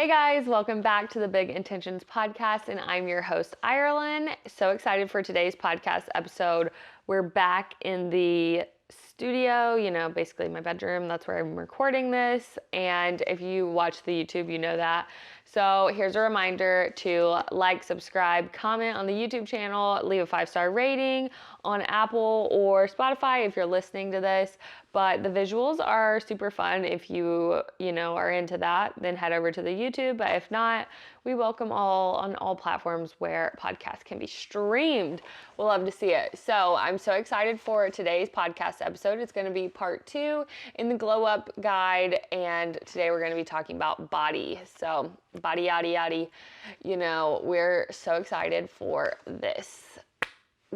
Hey guys, welcome back to the Big Intentions podcast, and I'm your host, Iralyn. So excited for today's podcast episode. We're back in the studio, basically my bedroom. That's where I'm recording this. And if you watch the YouTube, you know that. So here's a reminder to like, subscribe, comment on the YouTube channel, leave a 5-star rating on Apple or Spotify if you're listening to this. But the visuals are super fun. If you are into that, then head over to the YouTube. But if not, we welcome all on all platforms where podcasts can be streamed. We'll love to see it. So I'm so excited for today's podcast episode. It's going to be part 2 in the Glow Up Guide. And today we're going to be talking about body. So body, yaddy, yaddy. We're so excited for this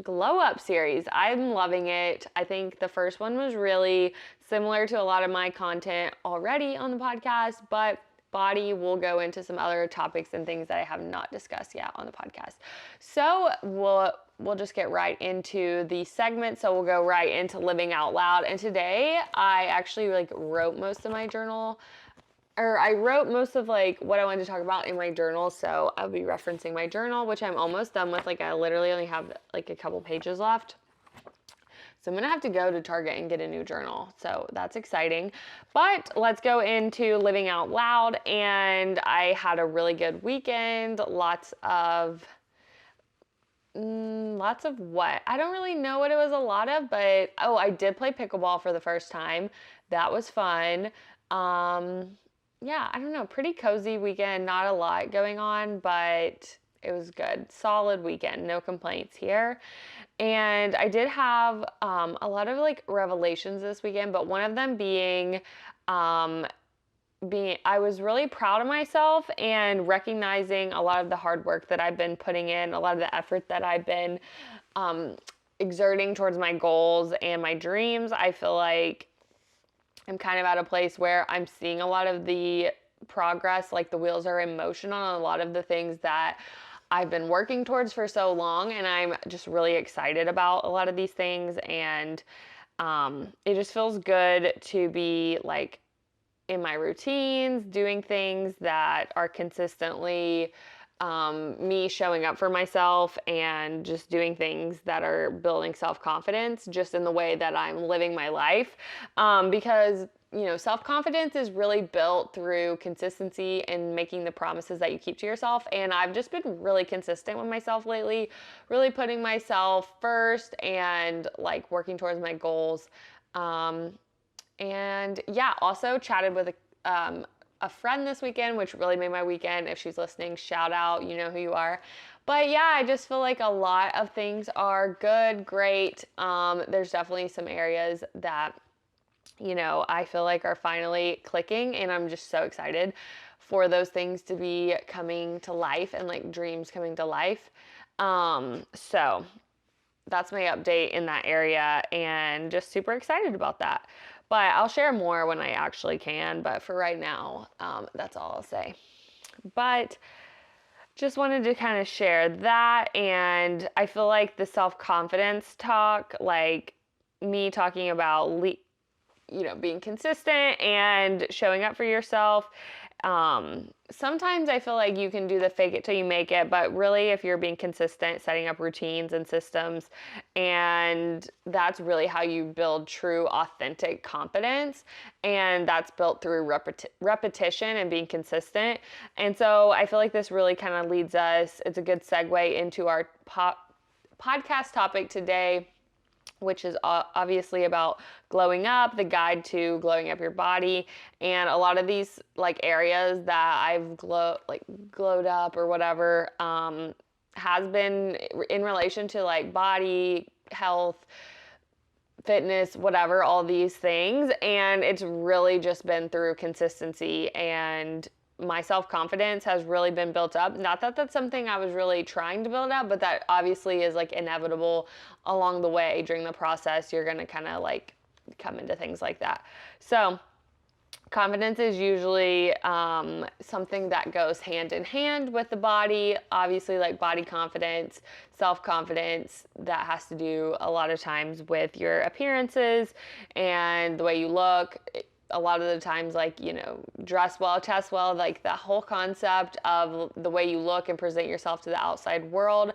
Glow Up series. I'm loving it. I think the first one was really similar to a lot of my content already on the podcast, but body will go into some other topics and things that I have not discussed yet on the podcast. So we'll just get right into the segment. So we'll go right into living out loud. And today I actually wrote most of my journal, or I wrote most of what I wanted to talk about in my journal. So I'll be referencing my journal, which I'm almost done with. I literally only have a couple pages left. So I'm going to have to go to Target and get a new journal. So that's exciting. But let's go into living out loud. And I had a really good weekend. Lots of what? I don't really know what it was a lot of, but I did play pickleball for the first time. That was fun. Yeah, I don't know, pretty cozy weekend, not a lot going on, but it was good. Solid weekend, no complaints here. And I did have a lot of revelations this weekend, but one of them being I was really proud of myself and recognizing a lot of the hard work that I've been putting in, a lot of the effort that I've been exerting towards my goals and my dreams. I feel like I'm kind of at a place where I'm seeing a lot of the progress, the wheels are in motion on a lot of the things that I've been working towards for so long, and I'm just really excited about a lot of these things, and it just feels good to be in my routines, doing things that are consistently me showing up for myself and just doing things that are building self-confidence just in the way that I'm living my life. Because, self-confidence is really built through consistency and making the promises that you keep to yourself. And I've just been really consistent with myself lately, really putting myself first and working towards my goals. And yeah, also chatted with a friend this weekend, which really made my weekend. If she's listening, shout out, you know who you are. But yeah, I just feel like a lot of things are good, great. There's definitely some areas that, I feel like are finally clicking, and I'm just so excited for those things to be coming to life and dreams coming to life. So that's my update in that area, and just super excited about that. But I'll share more when I actually can. But for right now, that's all I'll say. But just wanted to kind of share that. And I feel like the self-confidence talk, me talking about, being consistent and showing up for yourself. Sometimes I feel like you can do the fake it till you make it, but really if you're being consistent, setting up routines and systems, and that's really how you build true, authentic confidence. And that's built through repetition and being consistent. And so I feel like this really kind of leads us, it's a good segue into our podcast topic today, which is obviously about glowing up, the guide to glowing up your body. And a lot of these areas that I've glowed up or whatever has been in relation to body, health, fitness, whatever, all these things. And it's really just been through consistency, and my self-confidence has really been built up. Not that that's something I was really trying to build up, but that obviously is inevitable along the way. During the process, you're going to kind of come into things like that. So confidence is usually something that goes hand in hand with the body. Obviously, body confidence, self-confidence, that has to do a lot of times with your appearances and the way you look. a lot of the times, like, you know, dress well, test well, like the whole concept of the way you look and present yourself to the outside world,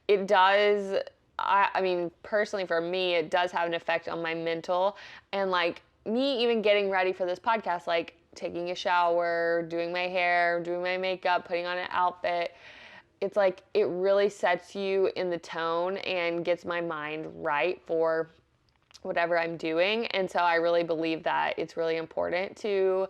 it does, I mean, personally for me, it does have an effect on my mental. And like me even getting ready for this podcast, like taking a shower, doing my hair, doing my makeup, putting on an outfit, it's like it really sets you in the tone and gets my mind right for whatever I'm doing. And so I really believe that it's really important to,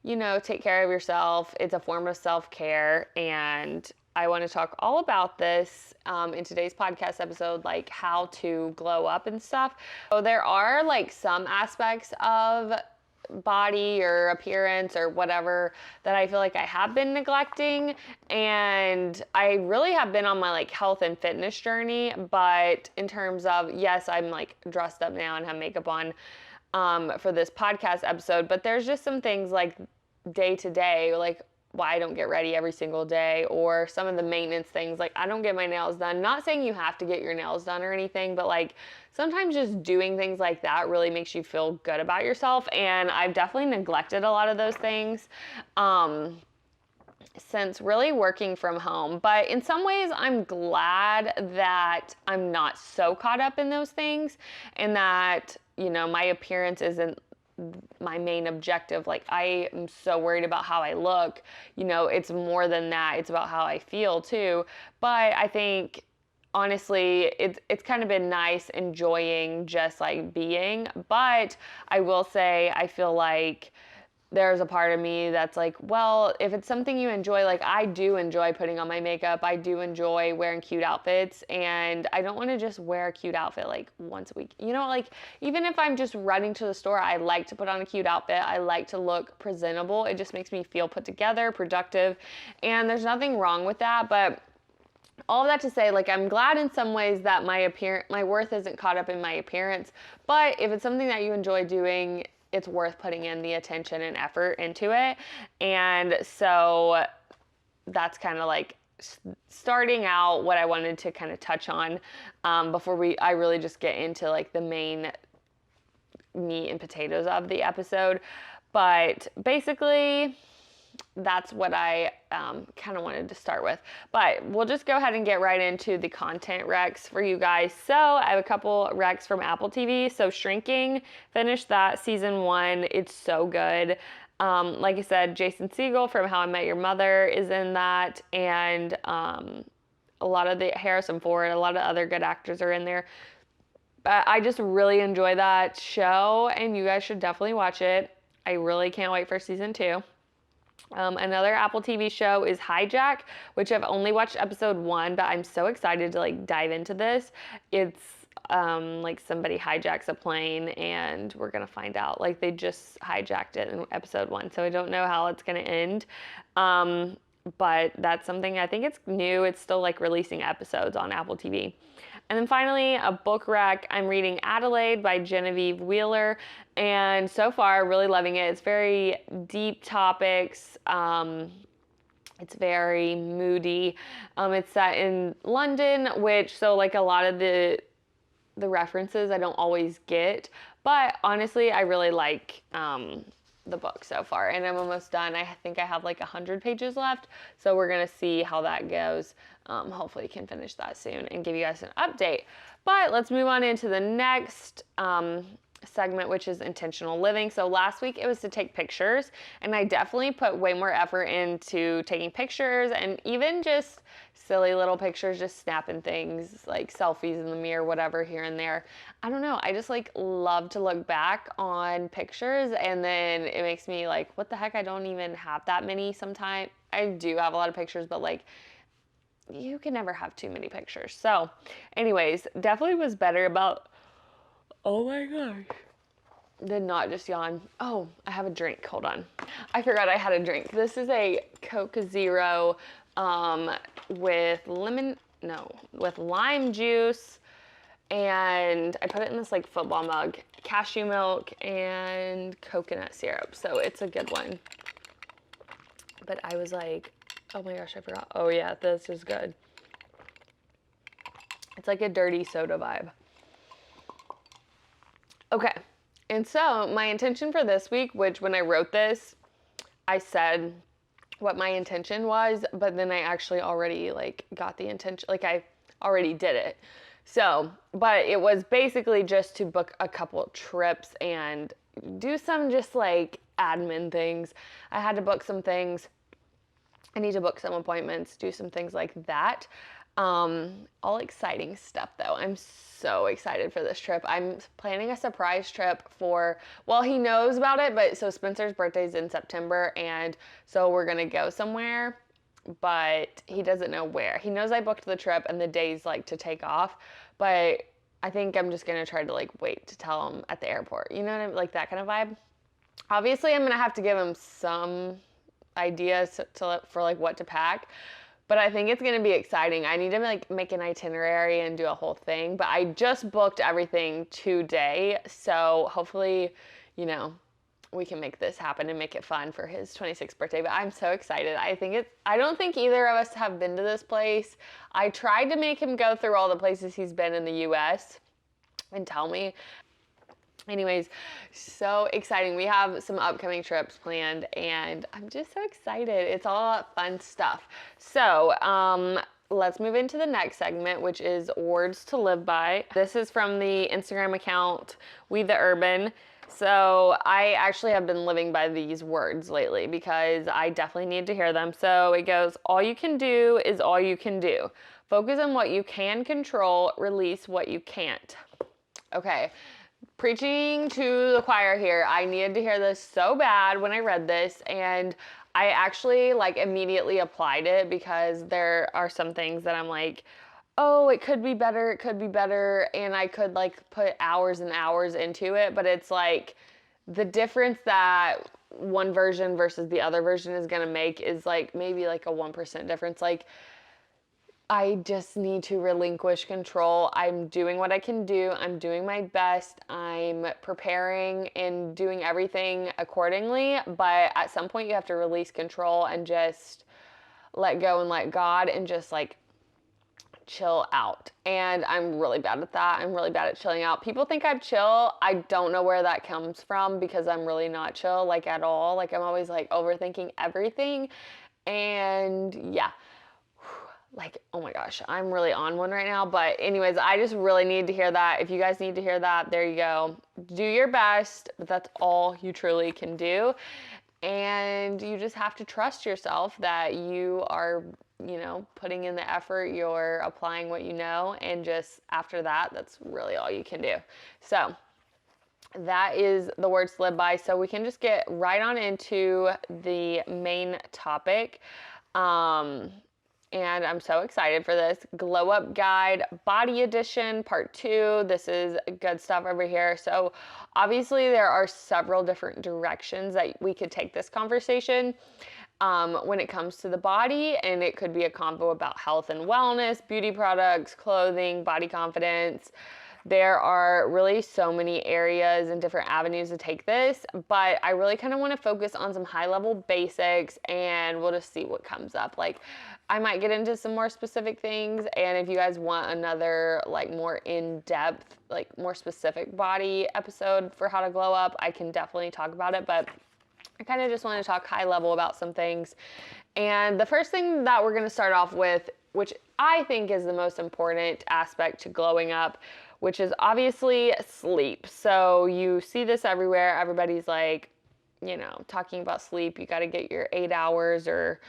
you know, take care of yourself. It's a form of self-care. And I want to talk all about this in today's podcast episode, like how to glow up and stuff. So there are like some aspects of body or appearance or whatever that I feel like I have been neglecting, and I really have been on my like health and fitness journey. But in terms of, yes, I'm like dressed up now and have makeup on for this podcast episode, but there's just some things like day to day, like why I don't get ready every single day, or some of the maintenance things, like I don't get my nails done. Not saying you have to get your nails done or anything, but like sometimes just doing things like that really makes you feel good about yourself. And I've definitely neglected a lot of those things since really working from home. But in some ways, I'm glad that I'm not so caught up in those things, and that, you know, my appearance isn't my main objective. Like I am so worried about how I look, you know, it's more than that. It's about how I feel too. But I think honestly, it's kind of been nice enjoying just like being. But I will say, I feel like there's a part of me that's like, well, if it's something you enjoy, like I do enjoy putting on my makeup. I do enjoy wearing cute outfits, and I don't want to just wear a cute outfit like once a week. You know, like even if I'm just running to the store, I like to put on a cute outfit. I like to look presentable. It just makes me feel put together, productive, and there's nothing wrong with that. But all of that to say, like, I'm glad in some ways that my worth isn't caught up in my appearance. But if it's something that you enjoy doing, it's worth putting in the attention and effort into it. And so that's kind of like starting out what I wanted to kind of touch on before I really just get into like the main meat and potatoes of the episode. But basically, that's what I kind of wanted to start with. But we'll just go ahead and get right into the content recs for you guys. So I have a couple recs from Apple TV. So Shrinking, finished that season 1. It's so good. Like I said, Jason Segel from How I Met Your Mother is in that, and a lot of the Harrison Ford, a lot of other good actors are in there. But I just really enjoy that show, and you guys should definitely watch it. I really can't wait for season 2. Another Apple TV show is Hijack, which I've only watched episode 1, but I'm so excited to like dive into this. It's like somebody hijacks a plane, and we're gonna find out. Like they just hijacked it in episode 1, so I don't know how it's gonna end. But that's something, I think it's new. It's still like releasing episodes on Apple TV. And then finally, a book rec. I'm reading Adelaide by Genevieve Wheeler, and so far, really loving it. It's very deep topics. It's very moody. It's set in London, which, so like a lot of the references I don't always get, but honestly, I really like the book so far, and I'm almost done. I think I have like 100 pages left, so we're gonna see how that goes. Hopefully can finish that soon and give you guys an update. But let's move on into the next segment, which is intentional living. So last week it was to take pictures, and I definitely put way more effort into taking pictures, and even just silly little pictures, just snapping things like selfies in the mirror, whatever, here and there. I don't know, I just like love to look back on pictures, and then it makes me like, what the heck, I don't even have that many sometimes. I do have a lot of pictures, but like you can never have too many pictures. So anyways, definitely was better about, oh my gosh, did not just yawn. Oh, I have a drink. Hold on. I forgot I had a drink. This is a Coke Zero with with lime juice, and I put it in this like football mug, cashew milk and coconut syrup. So it's a good one. But I was like, oh my gosh, I forgot. Oh yeah, this is good. It's like a dirty soda vibe. Okay, And so my intention for this week, which when I wrote this, I said what my intention was, but then I actually already like got the intention, like I already did it. So, but it was basically just to book a couple trips and do some just like admin things. I had to book some things. I need to book some appointments, do some things like that. All exciting stuff though. I'm so excited for this trip. I'm planning a surprise trip for, well, he knows about it, but so Spencer's birthday's in September, and so we're gonna go somewhere, but he doesn't know where. He knows I booked the trip and the days like to take off, but I think I'm just gonna try to like wait to tell him at the airport. You know what I mean? Like that kind of vibe. Obviously, I'm gonna have to give him some ideas for like what to pack. But I think it's gonna be exciting. I need to like make an itinerary and do a whole thing. But I just booked everything today, so hopefully, you know, we can make this happen and make it fun for his 26th birthday. But I'm so excited. I don't think either of us have been to this place. I tried to make him go through all the places he's been in the US and tell me. Anyways, so exciting. We have some upcoming trips planned and I'm just so excited. It's all fun stuff. So, let's move into the next segment, which is words to live by. This is from the Instagram account, We the Urban. So I actually have been living by these words lately because I definitely need to hear them. So it goes, all you can do is all you can do. Focus on what you can control, release what you can't. Okay. Preaching to the choir here. I needed to hear this so bad when I read this, and I actually like immediately applied it because there are some things that I'm like, oh, it could be better, and I could like put hours and hours into it, but it's like the difference that one version versus the other version is gonna make is like maybe like a 1% difference. Like, I just need to relinquish control. I'm doing what I can do. I'm doing my best. I'm preparing and doing everything accordingly. But at some point, you have to release control and just let go and let God and just like chill out. And I'm really bad at that. I'm really bad at chilling out. People think I'm chill. I don't know where that comes from because I'm really not chill, like at all. Like I'm always like overthinking everything. And yeah. Like, oh my gosh, I'm really on one right now. But anyways, I just really need to hear that. If you guys need to hear that, there you go. Do your best, but that's all you truly can do. And you just have to trust yourself that you are, you know, putting in the effort, you're applying what you know, and just after that, that's really all you can do. So that is the words to live by. So we can just get right on into the main topic. And I'm so excited for this. Glow Up Guide, Body Edition, Part 2. This is good stuff over here. So obviously there are several different directions that we could take this conversation when it comes to the body. And it could be a convo about health and wellness, beauty products, clothing, body confidence. There are really so many areas and different avenues to take this, but I really kind of want to focus on some high-level basics, and we'll just see what comes up. Like, I might get into some more specific things, and if you guys want another, like, more in-depth, like, more specific body episode for how to glow up, I can definitely talk about it, but I kind of just want to talk high-level about some things. And the first thing that we're going to start off with, which I think is the most important aspect to glowing up, which is obviously sleep. So you see this everywhere. Everybody's like, you know, talking about sleep. You got to get your 8 hours or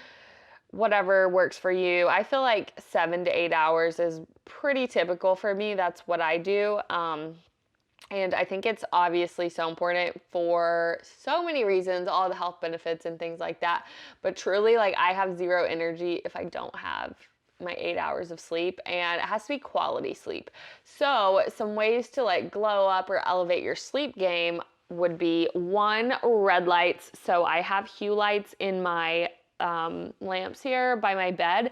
whatever works for you. I feel like 7 to 8 hours is pretty typical for me. That's what I do. And I think it's obviously so important for so many reasons, all the health benefits and things like that. But truly, like, I have zero energy if I don't have my 8 hours of sleep, and it has to be quality sleep. So some ways to like glow up or elevate your sleep game would be 1, red lights. So I have hue lights in my lamps here by my bed,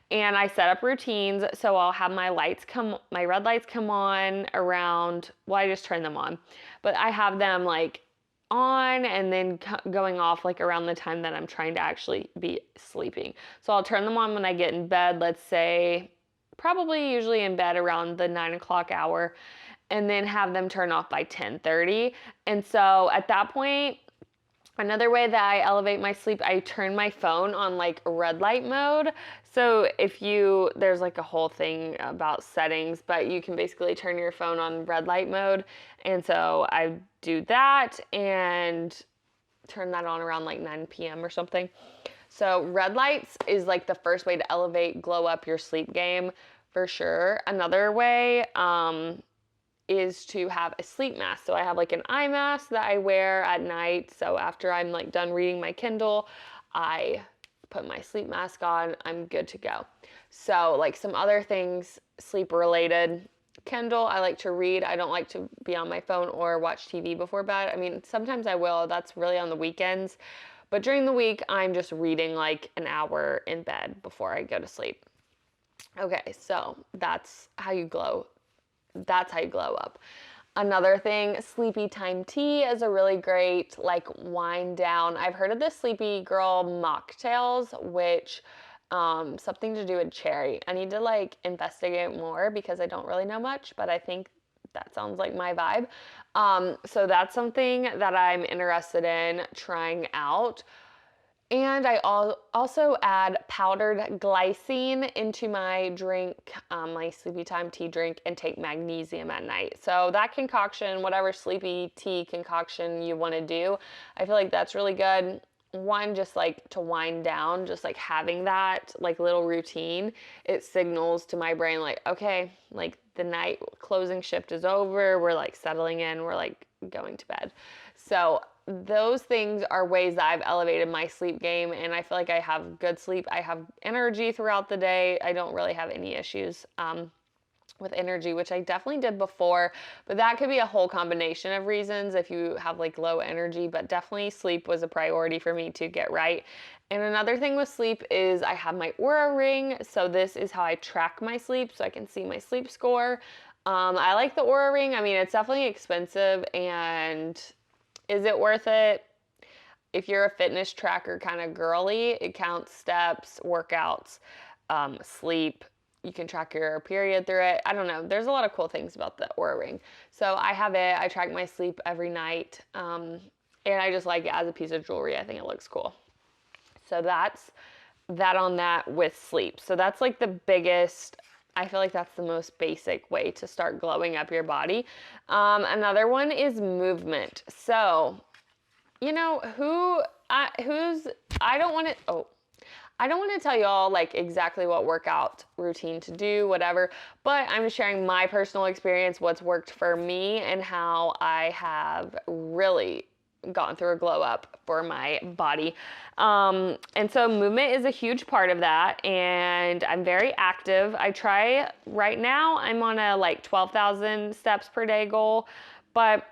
and I set up routines. So I'll have my red lights come on around, well, I just turn them on, but I have them like on and then going off like around the time that I'm trying to actually be sleeping. So I'll turn them on when I get in bed, let's say probably usually in bed around the 9 o'clock hour. and then have them turn off by 10:30. And so at that point, another way that I elevate my sleep, I turn my phone on like red light mode. So there's like a whole thing about settings, but you can basically turn your phone on red light mode. And so I do that and turn that on around like 9 p.m. or something. So red lights is like the first way to elevate, glow up your sleep game for sure. Another way, is to have a sleep mask. So I have like an eye mask that I wear at night. So after I'm like done reading my Kindle, I put my sleep mask on, I'm good to go. So like some other things sleep related, Kindle, I like to read. I don't like to be on my phone or watch TV before bed. I mean, sometimes I will. That's really on the weekends. But during the week, I'm just reading like an hour in bed before I go to sleep. Okay, so that's how you glow up. Another thing, sleepy time tea is a really great like wind down. I've heard of the Sleepy Girl mocktails, which something to do with cherry. I need to like investigate more because I don't really know much, but I think that sounds like my vibe. So that's something that I'm interested in trying out. And I also add powdered glycine into my drink, my sleepy time tea drink, and take magnesium at night. So that concoction, whatever sleepy tea concoction you want to do, I feel like that's really good. One, just like to wind down, just like having that like little routine, it signals to my brain like, okay, like the night closing shift is over. We're like settling in. We're like going to bed. So those things are ways that I've elevated my sleep game, and I feel like I have good sleep. I have energy throughout the day. I don't really have any issues with energy, which I definitely did before, but that could be a whole combination of reasons if you have like low energy, but definitely sleep was a priority for me to get right. And another thing with sleep is I have my Oura ring. So this is how I track my sleep so I can see my sleep score. I like the Oura ring. I mean, it's definitely expensive, and is it worth it? If you're a fitness tracker kind of girly, it counts steps, workouts, sleep. You can track your period through it. I don't know. There's a lot of cool things about the Oura ring. So I have it. I track my sleep every night. And I just like it as a piece of jewelry. I think it looks cool. So that's that on that with sleep. So that's like the biggest, I feel like that's the most basic way to start glowing up your body. Another one is movement. So, you know, I don't want to tell you all like exactly what workout routine to do, whatever, but I'm just sharing my personal experience, what's worked for me, and how I have really gone through a glow up for my body. And so movement is a huge part of that, and I'm very active. Right now I'm on a like 12,000 steps per day goal, but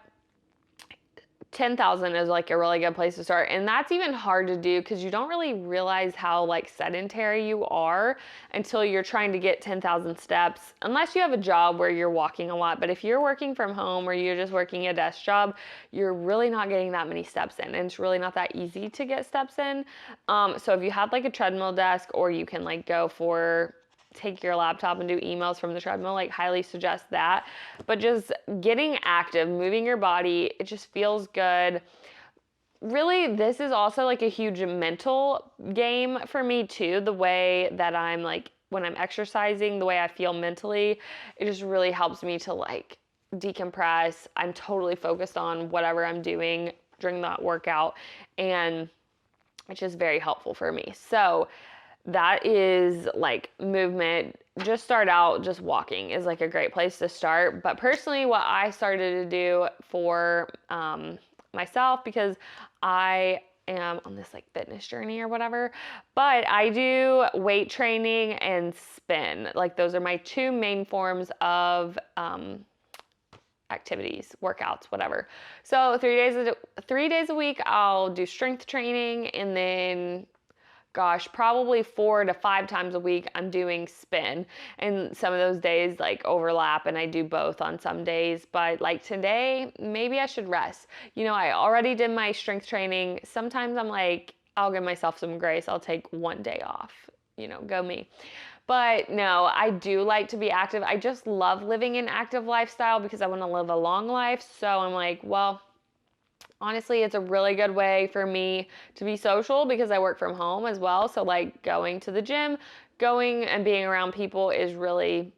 10,000 is like a really good place to start. And that's even hard to do because you don't really realize how like sedentary you are until you're trying to get 10,000 steps, unless you have a job where you're walking a lot. But if you're working from home or you're just working a desk job, you're really not getting that many steps in. And it's really not that easy to get steps in. So if you have like a treadmill desk, or you can like take your laptop and do emails from the treadmill, like highly suggest that. But just getting active, moving your body, it just feels good. Really, this is also like a huge mental game for me too. The way that I'm like, when I'm exercising, the way I feel mentally, it just really helps me to like decompress. I'm totally focused on whatever I'm doing during that workout, and it's just very helpful for me. So that is like movement. Just start out, just walking is like a great place to start. But personally, what I started to do for myself, because I am on this like fitness journey or whatever, but I do weight training and spin. Like those are my two main forms of activities, workouts, whatever. So 3 days a week, I'll do strength training, and then probably 4 to 5 times a week I'm doing spin, and some of those days like overlap and I do both on some days. But like today, maybe I should rest. You know, I already did my strength training. Sometimes I'm like, I'll give myself some grace. I'll take one day off. go me. But no, I do like to be active. I just love living an active lifestyle because I want to live a long life. So I'm like, well, honestly, it's a really good way for me to be social because I work from home as well. So like going to the gym, going and being around people is really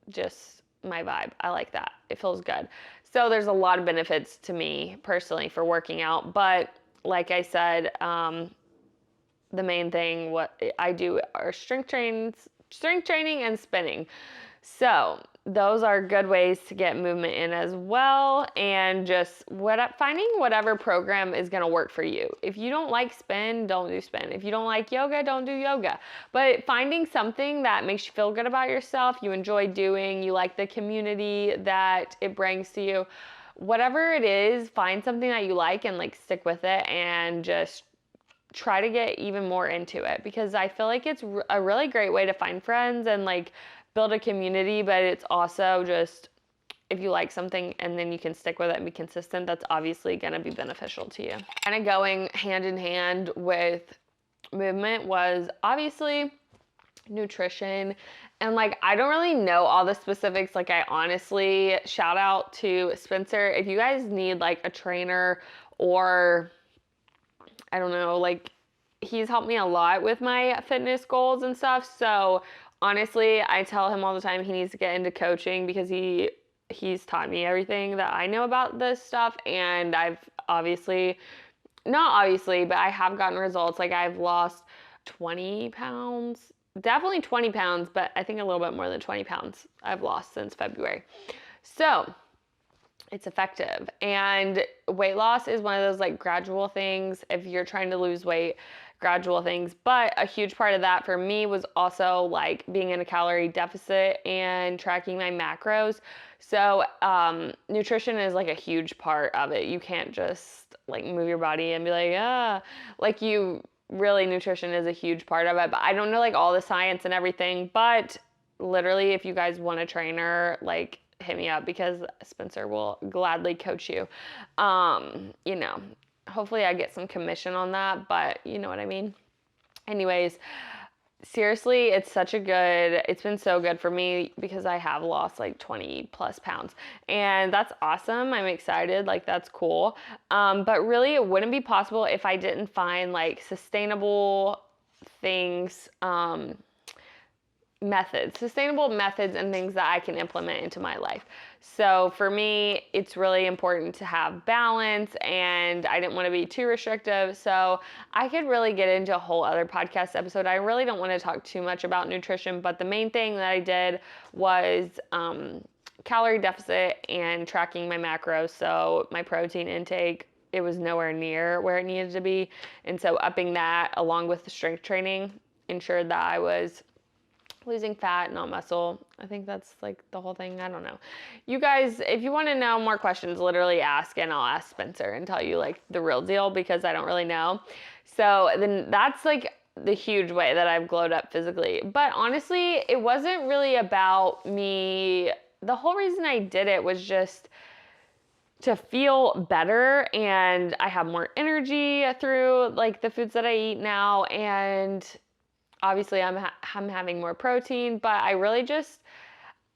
just my vibe. I like that. It feels good. So there's a lot of benefits to me personally for working out. But like I said, the main thing what I do are strength training and spinning. So those are good ways to get movement in as well, and just finding whatever program is going to work for you. If you don't like spin, don't do spin. If you don't like yoga, don't do yoga. But finding something that makes you feel good about yourself, you enjoy doing, you like the community that it brings to you, whatever it is, find something that you like and like stick with it and just try to get even more into it, because I feel like it's a really great way to find friends and like build a community, but it's also just, if you like something and then you can stick with it and be consistent, that's obviously going to be beneficial to you. Kind of going hand in hand with movement was obviously nutrition. And like, I don't really know all the specifics. Like, I honestly, shout out to Spencer. If you guys need like a trainer, or I don't know, like, he's helped me a lot with my fitness goals and stuff. So honestly, I tell him all the time he needs to get into coaching because he's taught me everything that I know about this stuff. And I've not obviously, but I have gotten results. Like, I've lost 20 pounds, definitely 20 pounds, but I think a little bit more than 20 pounds I've lost since February. So it's effective. And weight loss is one of those like gradual things. If you're trying to lose weight, gradual things. But a huge part of that for me was also like being in a calorie deficit and tracking my macros. So nutrition is like a huge part of it. You can't just like move your body and be like, like nutrition is a huge part of it. But I don't know like all the science and everything, but literally if you guys want a trainer, like, hit me up because Spencer will gladly coach you. Hopefully I get some commission on that, but you know what I mean. Anyways, seriously, it's been so good for me because I have lost like 20 plus pounds, and that's awesome. I'm excited. Like, that's cool. But really it wouldn't be possible if I didn't find like sustainable things, sustainable methods and things that I can implement into my life. So for me, it's really important to have balance, and I didn't want to be too restrictive. So I could really get into a whole other podcast episode. I really don't want to talk too much about nutrition, but the main thing that I did was calorie deficit and tracking my macros. So my protein intake, it was nowhere near where it needed to be. And so upping that along with the strength training ensured that I was losing fat, not muscle. I think that's like the whole thing. I don't know. You guys, if you want to know more questions, literally ask, and I'll ask Spencer and tell you like the real deal because I don't really know. So then that's like the huge way that I've glowed up physically. But honestly, it wasn't really about me. The whole reason I did it was just to feel better, and I have more energy through like the foods that I eat now, and obviously I'm having more protein, but I really just,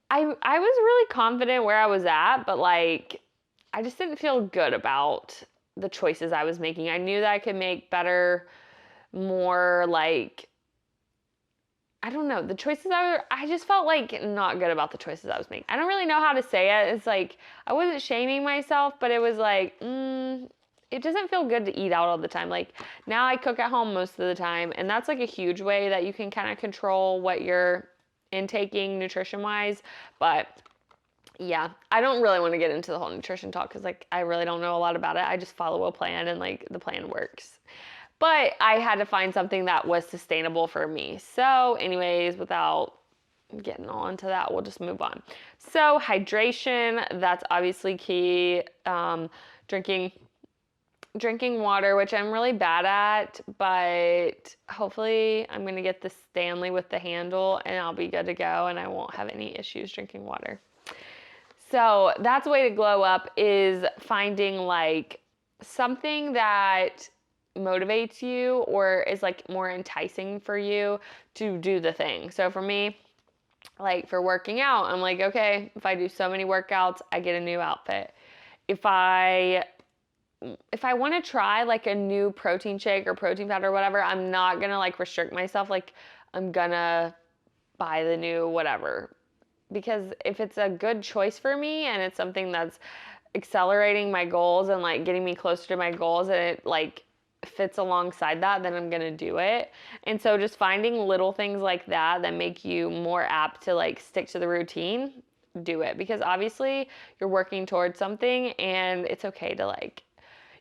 I was really confident where I was at, but like, I just didn't feel good about the choices I was making. I knew that I could make better, more like, I don't know, the choices I just felt like not good about the choices I was making. I don't really know how to say it. It's like, I wasn't shaming myself, but it was like, it doesn't feel good to eat out all the time. Like, now I cook at home most of the time, and that's like a huge way that you can kind of control what you're intaking nutrition wise. But yeah, I don't really want to get into the whole nutrition talk because like I really don't know a lot about it. I just follow a plan, and like the plan works. But I had to find something that was sustainable for me. So anyways, without getting all into that, we'll just move on. So hydration, that's obviously key. Drinking water, which I'm really bad at, but hopefully I'm going to get the Stanley with the handle and I'll be good to go and I won't have any issues drinking water. So that's a way to glow up, is finding like something that motivates you or is like more enticing for you to do the thing. So for me, like for working out, I'm like, okay, if I do so many workouts, I get a new outfit. If I want to try like a new protein shake or protein powder or whatever, I'm not going to like restrict myself. Like I'm going to buy the new whatever. Because if it's a good choice for me and it's something that's accelerating my goals and like getting me closer to my goals and it like fits alongside that, then I'm gonna do it. And so just finding little things like that that make you more apt to like stick to the routine, do it. Because obviously you're working towards something and it's okay to like,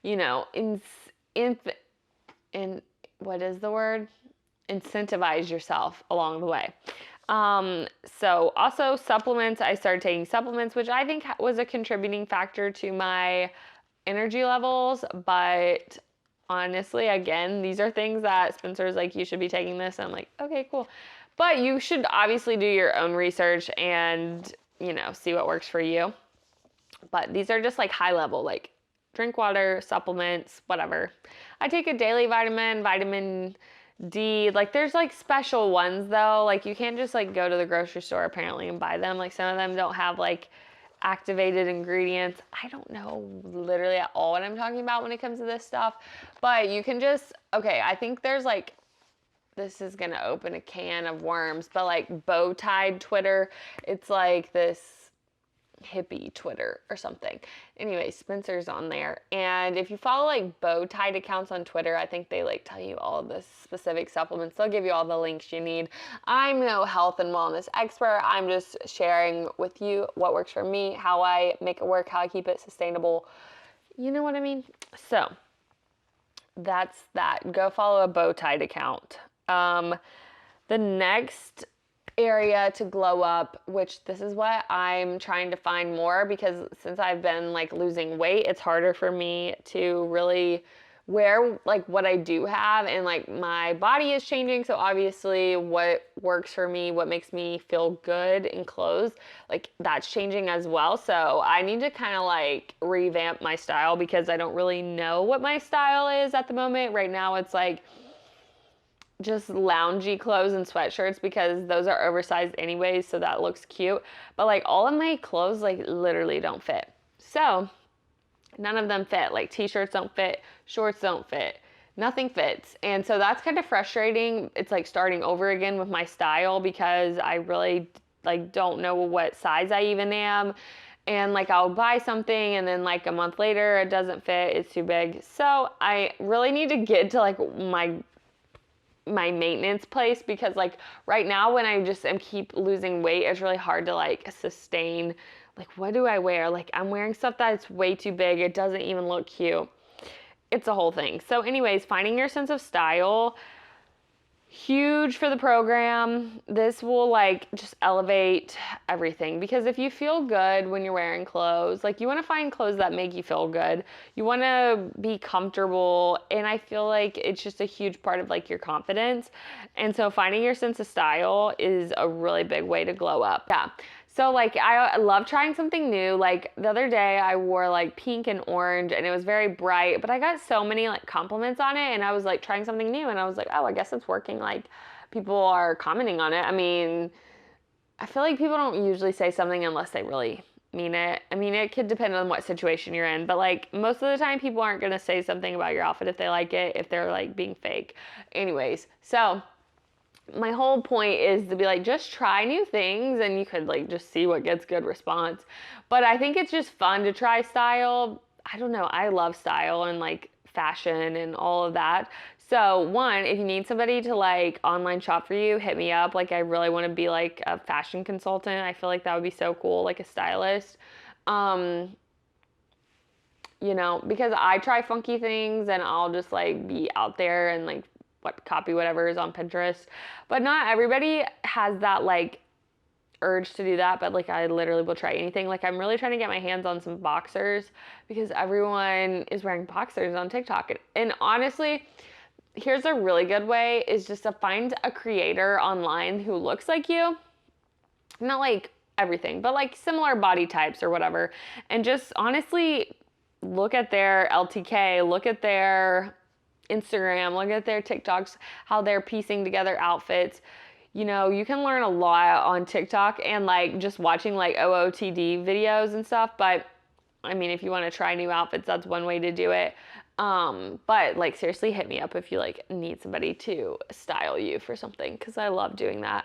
you know, what is the word? Incentivize yourself along the way. So also supplements, I started taking supplements, which I think was a contributing factor to my energy levels. But honestly, again, these are things that Spencer's like, you should be taking this. And I'm like, okay, cool. But you should obviously do your own research and, you know, see what works for you. But these are just like high level, like drink water, supplements, whatever. I take a daily vitamin D. Like there's like special ones though. Like you can't just like go to the grocery store apparently and buy them. Like some of them don't have like activated ingredients. I don't know literally at all what I'm talking about when it comes to this stuff. But you can just, okay, I think there's like, this is gonna open a can of worms, but like bow tied Twitter, it's like this hippie Twitter or something. Anyway, Spencer's on there. And if you follow like bow tied accounts on Twitter, I think they like tell you all the specific supplements. They'll give you all the links you need. I'm no health and wellness expert. I'm just sharing with you what works for me, how I make it work, how I keep it sustainable. You know what I mean? So that's that. Go follow a bow tied account. The next area to glow up, which this is what I'm trying to find more, because since I've been like losing weight, it's harder for me to really wear like what I do have, and like my body is changing. So obviously what works for me, what makes me feel good in clothes, like that's changing as well. So I need to kind of like revamp my style because I don't really know what my style is at the moment. Right now it's like just loungy clothes and sweatshirts because those are oversized anyways, so that looks cute. But like all of my clothes like literally don't fit. So none of them fit. Like t-shirts don't fit, shorts don't fit, nothing fits. And so that's kind of frustrating. It's like starting over again with my style because I really like don't know what size I even am. And like I'll buy something and then like a month later it doesn't fit, it's too big. So I really need to get to like my maintenance place, because like right now when I just am keep losing weight, it's really hard to like sustain. Like what do I wear? Like I'm wearing stuff that's way too big. It doesn't even look cute. It's a whole thing. So anyways, finding your sense of style, huge for the program. This will like just elevate everything, because if you feel good when you're wearing clothes, like you want to find clothes that make you feel good. You want to be comfortable, and I feel like it's just a huge part of like your confidence. And so finding your sense of style is a really big way to glow up. Yeah. So like I love trying something new. Like the other day I wore like pink and orange and it was very bright, but I got so many like compliments on it, and I was like trying something new and I was like, oh, I guess it's working. Like people are commenting on it. I mean, I feel like people don't usually say something unless they really mean it. I mean, it could depend on what situation you're in, but like most of the time people aren't going to say something about your outfit if they like it, if they're like being fake. Anyways, so my whole point is to be like, just try new things and you could like just see what gets good response. But I think it's just fun to try style. I don't know. I love style and like fashion and all of that. So one, if you need somebody to like online shop for you, hit me up. Like I really want to be like a fashion consultant. I feel like that would be so cool, like a stylist. You know, because I try funky things and I'll just like be out there and like copy whatever is on Pinterest. But not everybody has that like urge to do that, but like I literally will try anything. Like I'm really trying to get my hands on some boxers because everyone is wearing boxers on TikTok. And honestly, here's a really good way is just to find a creator online who looks like you. Not like everything, but like similar body types or whatever. And just honestly look at their LTK, look at their Instagram, look at their TikToks, how they're piecing together outfits. You know, you can learn a lot on TikTok and like just watching like OOTD videos and stuff. But I mean, if you want to try new outfits, that's one way to do it. But like seriously, hit me up if you like need somebody to style you for something, because I love doing that.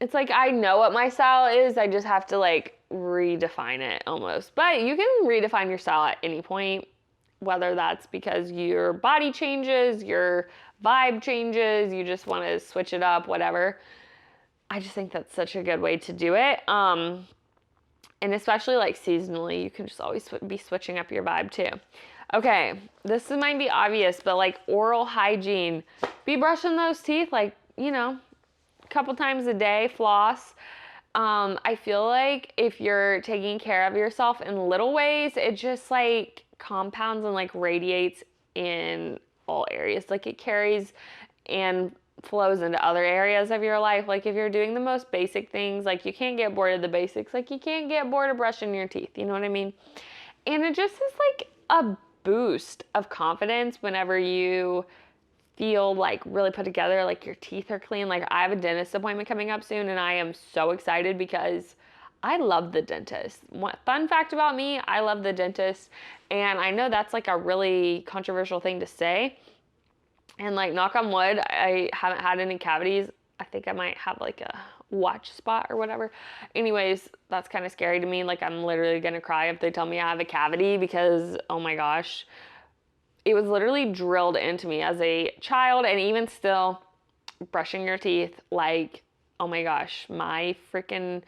It's like I know what my style is, I just have to like redefine it almost. But you can redefine your style at any point, whether that's because your body changes, your vibe changes, you just want to switch it up, whatever. I just think that's such a good way to do it. And especially like seasonally, you can just always be switching up your vibe too. Okay, this might be obvious, but like oral hygiene, be brushing those teeth like, you know, a couple times a day, floss. I feel like if you're taking care of yourself in little ways, it just like compounds and like radiates in all areas. Like it carries and flows into other areas of your life. Like if you're doing the most basic things, like you can't get bored of the basics. Like you can't get bored of brushing your teeth. You know what I mean? And it just is like a boost of confidence whenever you feel like really put together, like your teeth are clean. Like I have a dentist appointment coming up soon and I am so excited because I love the dentist. Fun fact about me, I love the dentist. And I know that's like a really controversial thing to say. And like knock on wood, I haven't had any cavities. I think I might have like a watch spot or whatever. Anyways, that's kind of scary to me. Like I'm literally gonna cry if they tell me I have a cavity because, oh my gosh, it was literally drilled into me as a child, and even still, brushing your teeth, like, oh my gosh, my parents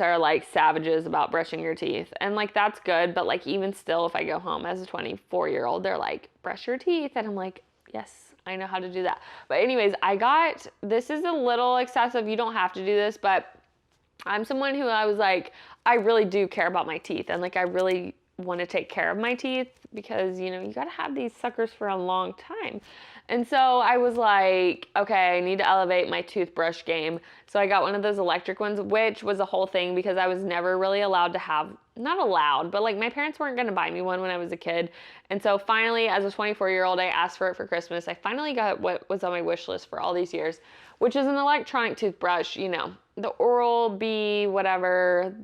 are like savages about brushing your teeth. And like, that's good. But like, even still, if I go home as a 24-year-old, they're like, brush your teeth. And I'm like, yes, I know how to do that. But anyways, this is a little excessive. You don't have to do this, but I'm someone who I was like, I really do care about my teeth. And like, I really want to take care of my teeth because, you know, you got to have these suckers for a long time. And so I was like, okay, I need to elevate my toothbrush game. So I got one of those electric ones, which was a whole thing because I was never really allowed to have, not allowed, but like my parents weren't going to buy me one when I was a kid. And so finally, as a 24-year-old, I asked for it for Christmas. I finally got what was on my wish list for all these years, which is an electronic toothbrush, you know, the Oral-B, whatever,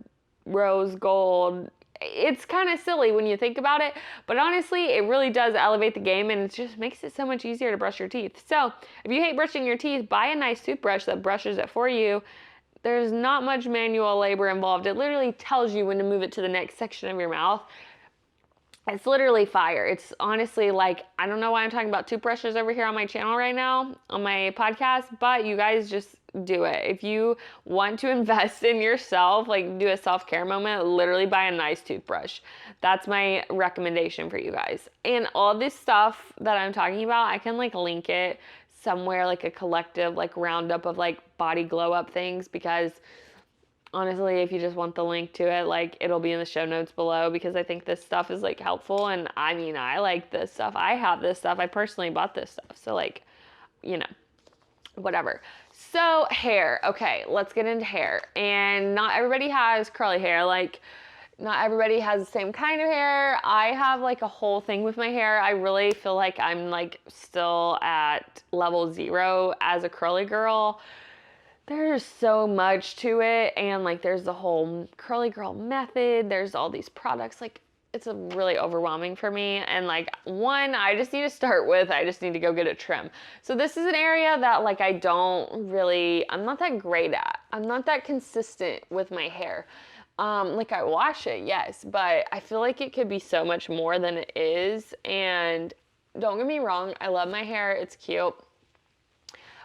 rose gold. It's kind of silly when you think about it, but honestly, it really does elevate the game and it just makes it so much easier to brush your teeth. So if you hate brushing your teeth, buy a nice toothbrush that brushes it for you. There's not much manual labor involved. It literally tells you when to move it to the next section of your mouth. It's literally fire. It's honestly like, I don't know why I'm talking about toothbrushes over here on my channel right now, on my podcast, but you guys just do it. If you want to invest in yourself, like do a self-care moment, literally buy a nice toothbrush. That's my recommendation for you guys. And all this stuff that I'm talking about, I can like link it somewhere, like a collective like roundup of like body glow up things, because honestly, if you just want the link to it, like it'll be in the show notes below, because I think this stuff is like helpful. And I mean, I like this stuff. I have this stuff. I personally bought this stuff. So like, you know, whatever. So hair. Okay, let's get into hair. And not everybody has curly hair. Like not everybody has the same kind of hair. I have like a whole thing with my hair. I really feel like I'm like still at level 0 as a curly girl. There's so much to it, and like there's the whole curly girl method. There's all these products. Like it's a really overwhelming for me. And like one, I just need to start with, I just need to go get a trim. So this is an area that like I'm not that great at. I'm not that consistent with my hair. Like I wash it, yes, but I feel like it could be so much more than it is. And don't get me wrong, I love my hair. It's cute.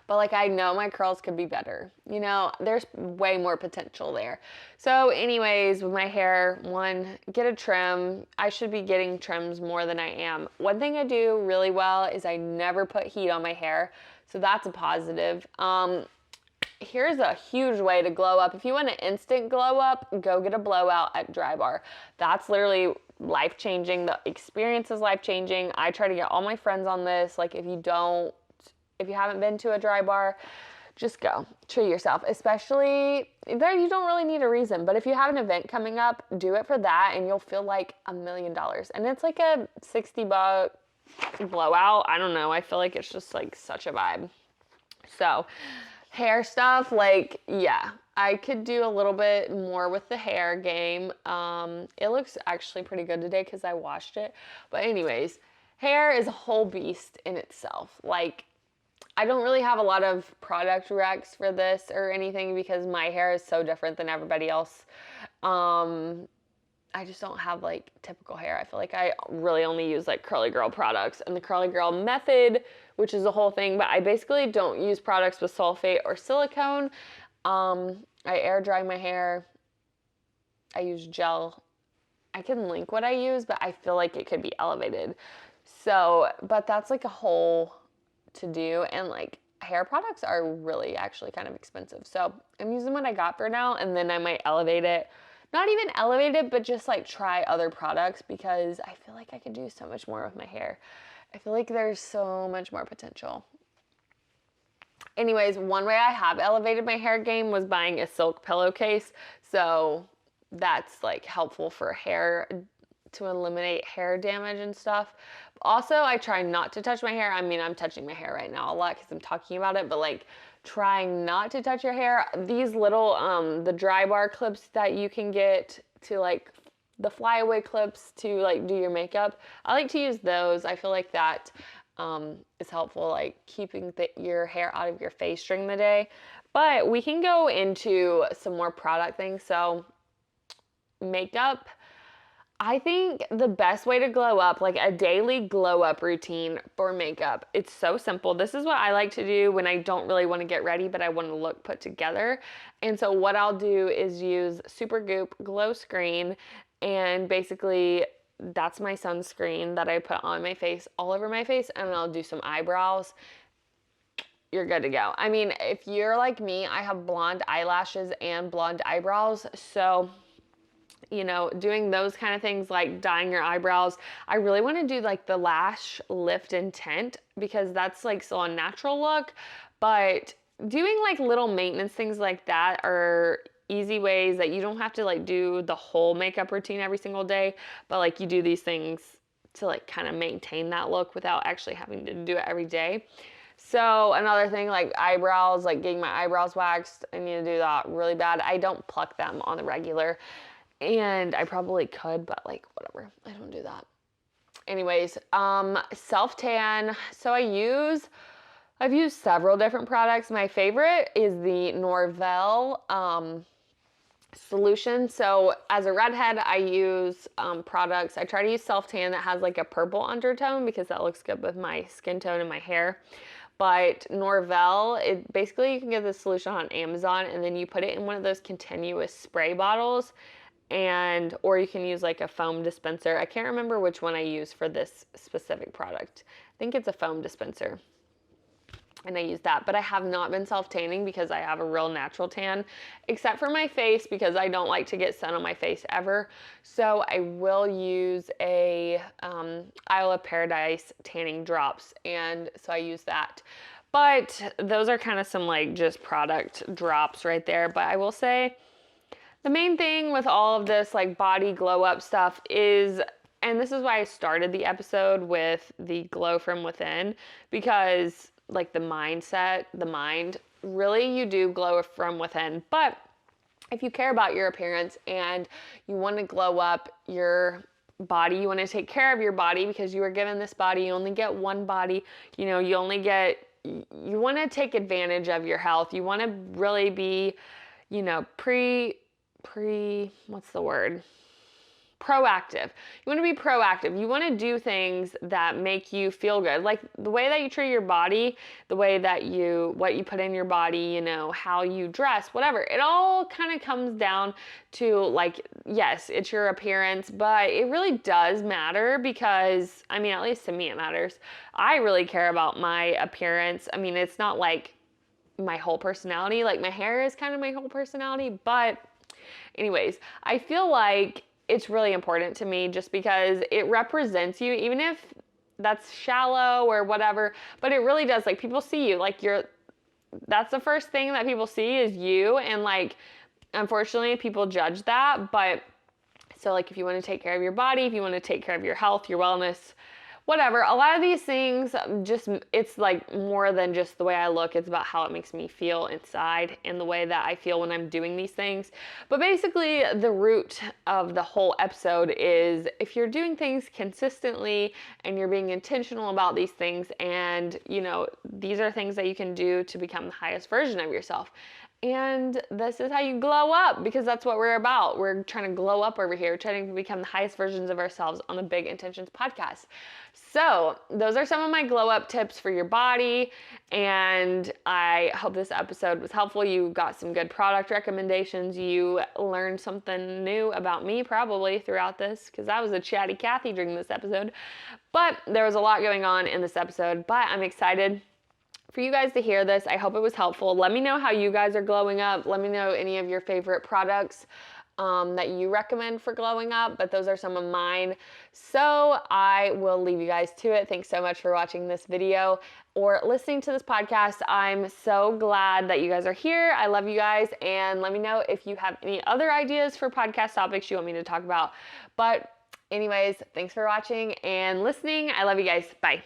But like I know my curls could be better. You know, there's way more potential there. So anyways, with my hair, one, get a trim. I should be getting trims more than I am. One thing I do really well is I never put heat on my hair. So that's a positive. Here's a huge way to glow up. If you want an instant glow up, go get a blowout at Dry Bar. That's literally life-changing. The experience is life-changing. I try to get all my friends on this. Like if you haven't been to a Dry Bar, just go. Treat yourself. Especially, there you don't really need a reason, but if you have an event coming up, do it for that and you'll feel like $1 million. And it's like a $60 blowout. I don't know. I feel like it's just like such a vibe. So, hair stuff, like, yeah, I could do a little bit more with the hair game. It looks actually pretty good today because I washed it. But anyways, hair is a whole beast in itself. Like, I don't really have a lot of product recs for this or anything because my hair is so different than everybody else. I just don't have like typical hair. I feel like I really only use like Curly Girl products and the Curly Girl method, which is the whole thing, but I basically don't use products with sulfate or silicone. I air dry my hair. I use gel. I can link what I use, but I feel like it could be elevated. So, but that's like a whole to do, and like hair products are really actually kind of expensive. So I'm using what I got for now, and then I might elevate it. Not even elevate it, but just like try other products because I feel like I could do so much more with my hair. I feel like there's so much more potential. Anyways, one way I have elevated my hair game was buying a silk pillowcase. So that's like helpful for hair, to eliminate hair damage and stuff. Also, I try not to touch my hair. I mean, I'm touching my hair right now a lot because I'm talking about it, but like trying not to touch your hair. These little, the dry bar clips that you can get to like the flyaway clips to like do your makeup. I like to use those. I feel like that is helpful, like keeping your hair out of your face during the day. But we can go into some more product things. So makeup, I think the best way to glow up, like a daily glow up routine for makeup, it's so simple. This is what I like to do when I don't really want to get ready, but I want to look put together. And so what I'll do is use Supergoop Glow Screen, and basically that's my sunscreen that I put on my face, all over my face, and I'll do some eyebrows. You're good to go. I mean, if you're like me, I have blonde eyelashes and blonde eyebrows, so you know, doing those kind of things like dyeing your eyebrows. I really want to do like the lash lift and tint because that's like still a natural look, but doing like little maintenance things like that are easy ways that you don't have to like do the whole makeup routine every single day, but like you do these things to like kind of maintain that look without actually having to do it every day. So another thing, like eyebrows, like getting my eyebrows waxed, I need to do that really bad. I don't pluck them on the regular. And I probably could, but like whatever, I don't do that. Anyways, self-tan. So I've used several different products. My favorite is the Norvell solution. So as a redhead, I use products. I try to use self-tan that has like a purple undertone because that looks good with my skin tone and my hair. But Norvell, it basically you can get this solution on Amazon and then you put it in one of those continuous spray bottles. Or you can use like a foam dispenser. I can't remember which one I use for this specific product. I think it's a foam dispenser. And I use that, but I have not been self-tanning because I have a real natural tan, except for my face because I don't like to get sun on my face ever. So I will use a Isle of Paradise tanning drops, and so I use that. But those are kind of some like just product drops right there. But I will say, the main thing with all of this like body glow up stuff is, and this is why I started the episode with the glow from within, because like the mindset, the mind, really you do glow from within. But if you care about your appearance and you want to glow up your body, you want to take care of your body because you were given this body, you only get one body, you know, you want to take advantage of your health. You want to really be, you know, what's the word? Proactive. You want to be proactive. You want to do things that make you feel good. Like the way that you treat your body, the way that what you put in your body, you know, how you dress, whatever. It all kind of comes down to like, yes, it's your appearance, but it really does matter because, I mean, at least to me it matters. I really care about my appearance. I mean, it's not like my whole personality. Like my hair is kind of my whole personality, but anyways, I feel like it's really important to me just because it represents you, even if that's shallow or whatever, but it really does. Like people see you, like that's the first thing that people see is you. And like, unfortunately, people judge that. But so like, if you want to take care of your body, if you want to take care of your health, your wellness, whatever, a lot of these things, just, it's like more than just the way I look. It's about how it makes me feel inside and the way that I feel when I'm doing these things. But basically, the root of the whole episode is if you're doing things consistently and you're being intentional about these things, and you know, these are things that you can do to become the highest version of yourself. And this is how you glow up, because that's what we're about. We're trying to glow up over here. We're trying to become the highest versions of ourselves on the Big Intentions podcast. So those are some of my glow up tips for your body. And I hope this episode was helpful. You got some good product recommendations. You learned something new about me probably throughout this, because I was a chatty Cathy during this episode. But there was a lot going on in this episode, but I'm excited for you guys to hear this. I hope it was helpful. Let me know how you guys are glowing up. Let me know any of your favorite products that you recommend for glowing up, but those are some of mine. So I will leave you guys to it. Thanks so much for watching this video or listening to this podcast. I'm so glad that you guys are here. I love you guys, and let me know if you have any other ideas for podcast topics you want me to talk about. But anyways, thanks for watching and listening. I love you guys. Bye.